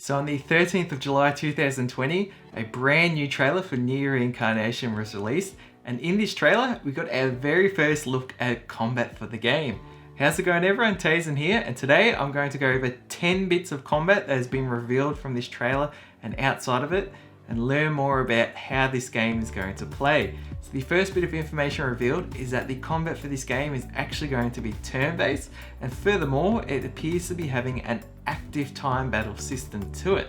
So on the 13th of July 2020, a brand new trailer for NieR Reincarnation was released, and in this trailer, we got our very first look at combat for the game. How's it going everyone? Tazen here, and today I'm going to go over 10 bits of combat that has been revealed from this trailer and outside of it, and learn more about how this game is going to play. So the first bit of information revealed is that the combat for this game is actually going to be turn-based, and furthermore, it appears to be having an active time battle system to it.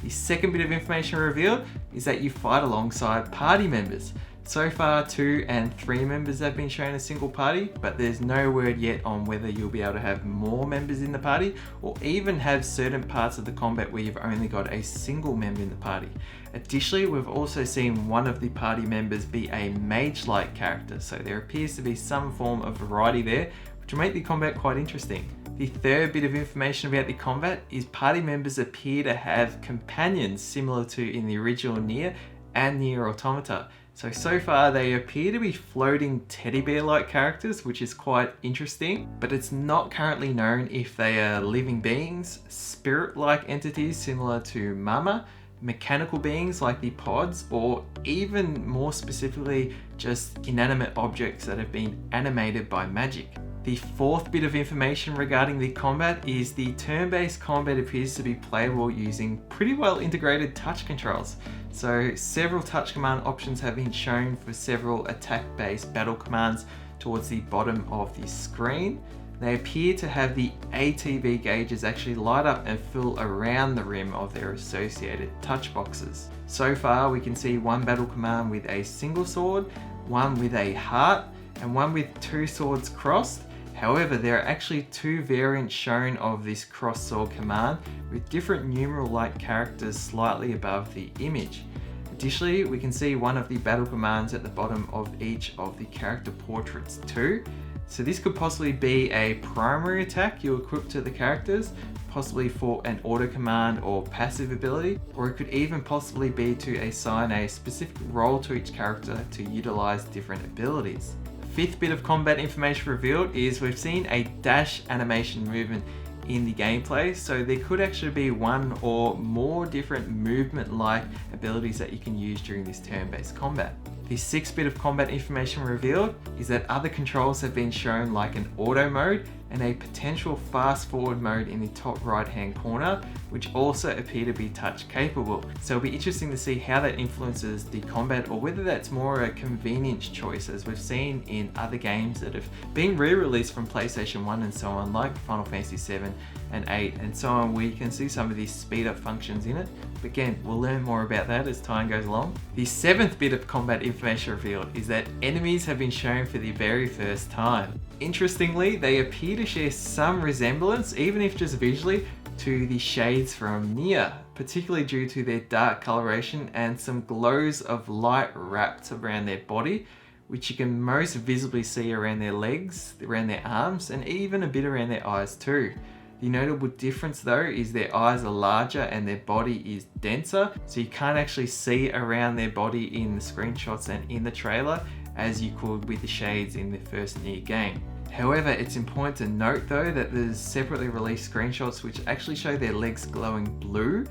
The second bit of information revealed is that you fight alongside party members. So far, 2 and 3 members have been shown as single party, but there's no word yet on whether you'll be able to have more members in the party or even have certain parts of the combat where you've only got a single member in the party. Additionally, we've also seen one of the party members be a mage-like character, so there appears to be some form of variety there, which will make the combat quite interesting. The third bit of information about the combat is party members appear to have companions similar to in the original NieR and NieR Automata. So far they appear to be floating teddy bear-like characters, which is quite interesting, but it's not currently known if they are living beings, spirit-like entities similar to Mama, mechanical beings like the pods, or even more specifically, just inanimate objects that have been animated by magic. The fourth bit of information regarding the combat is the turn-based combat appears to be playable using pretty well integrated touch controls. So several touch command options have been shown for several attack-based battle commands towards the bottom of the screen. They appear to have the ATB gauges actually light up and fill around the rim of their associated touch boxes. So far we can see one battle command with a single sword, one with a heart, and one with 2 swords crossed. However, there are actually 2 variants shown of this cross sword command with different numeral-like characters slightly above the image. Additionally, we can see one of the battle commands at the bottom of each of the character portraits too. So this could possibly be a primary attack you equip to the characters, possibly for an auto command or passive ability, or it could even possibly be to assign a specific role to each character to utilize different abilities. Fifth bit of combat information revealed is we've seen a dash animation movement in the gameplay, so there could actually be one or more different movement-like abilities that you can use during this turn-based combat. The sixth bit of combat information revealed is that other controls have been shown, like an auto mode and a potential fast forward mode in the top right hand corner, which also appear to be touch capable. So it'll be interesting to see how that influences the combat, or whether that's more a convenience choice as we've seen in other games that have been re-released from PlayStation 1 and so on, like Final Fantasy 7 and 8 and so on, where you can see some of these speed up functions in it. But again, we'll learn more about that as time goes along. The seventh bit of combat information revealed is that enemies have been shown for the very first time. Interestingly, they appear to share some resemblance, even if just visually, to the shades from NieR, particularly due to their dark coloration and some glows of light wrapped around their body, which you can most visibly see around their legs, around their arms, and even a bit around their eyes too. The notable difference though is their eyes are larger and their body is denser, so you can't actually see around their body in the screenshots and in the trailer as you could with the shades in the first NieR game. However, it's important to note though that there's separately released screenshots which actually show their legs glowing blue.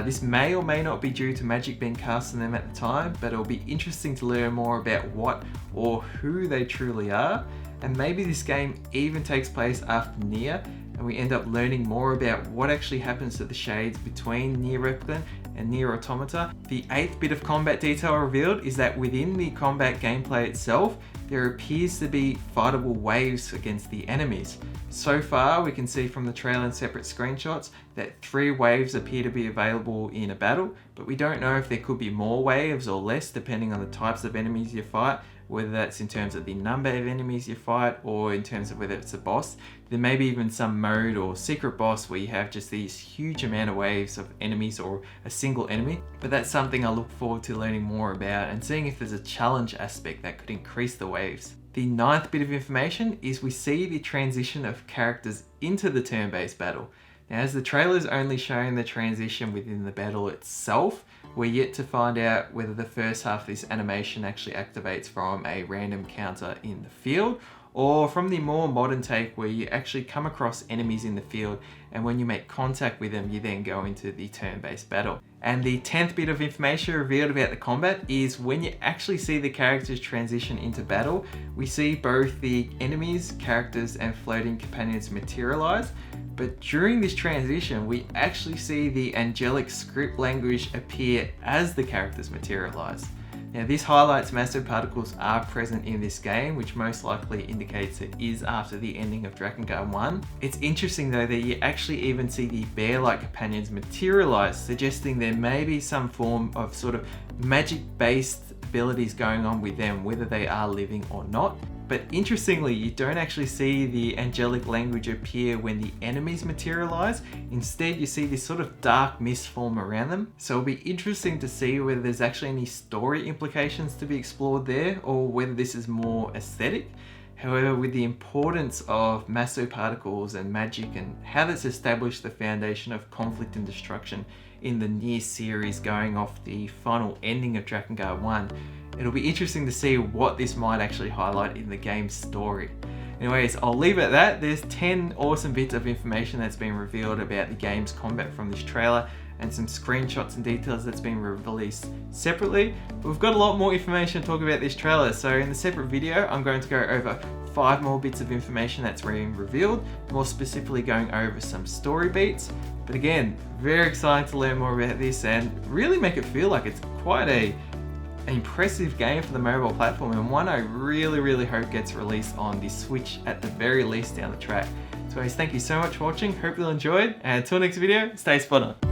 This may or may not be due to magic being cast on them at the time, but it'll be interesting to learn more about what or who they truly are, and maybe this game even takes place after NieR, and we end up learning more about what actually happens to the shades between NieR Replicant and NieR Automata. The eighth bit of combat detail revealed is that within the combat gameplay itself, there appears to be fightable waves against the enemies. So far, we can see from the trailer and separate screenshots that 3 waves appear to be available in a battle, but we don't know if there could be more waves or less depending on the types of enemies you fight, whether that's in terms of the number of enemies you fight or in terms of whether it's a boss. There may be even some mode or secret boss where you have just these huge amount of waves of enemies or a single enemy, but that's something I look forward to learning more about and seeing if there's a challenge aspect that could increase the waves. The ninth bit of information is we see the transition of characters into the turn-based battle. Now, as the trailer's only showing the transition within the battle itself, we're yet to find out whether the first half of this animation actually activates from a random counter in the field, or from the more modern take where you actually come across enemies in the field, and when you make contact with them, you then go into the turn-based battle. And the 10th bit of information revealed about the combat is when you actually see the characters transition into battle, we see both the enemies, characters, and floating companions materialize. But during this transition, we actually see the angelic script language appear as the characters materialize. Now, this highlights massive particles are present in this game, which most likely indicates it is after the ending of Drakengard 1. It's interesting though that you actually even see the bear-like companions materialize, suggesting there may be some form of sort of magic-based abilities going on with them, whether they are living or not. But interestingly, you don't actually see the angelic language appear when the enemies materialize. Instead, you see this sort of dark mist form around them. So it'll be interesting to see whether there's actually any story implications to be explored there, or whether this is more aesthetic. However, with the importance of massive particles and magic and how that's established the foundation of conflict and destruction in the NieR series going off the final ending of Drakengard 1, it'll be interesting to see what this might actually highlight in the game's story. Anyways, I'll leave it at that. There's 10 awesome bits of information that's been revealed about the game's combat from this trailer, and some screenshots and details that's been released separately. But we've got a lot more information to talk about this trailer, so in the separate video I'm going to go over 5 more bits of information that's been revealed, more specifically going over some story beats. But again, very excited to learn more about this and really make it feel like it's quite an impressive game for the mobile platform, and one I really hope gets released on the Switch at the very least down the track. So guys, thank you so much for watching, hope you all enjoyed, and until next video, stay spot on.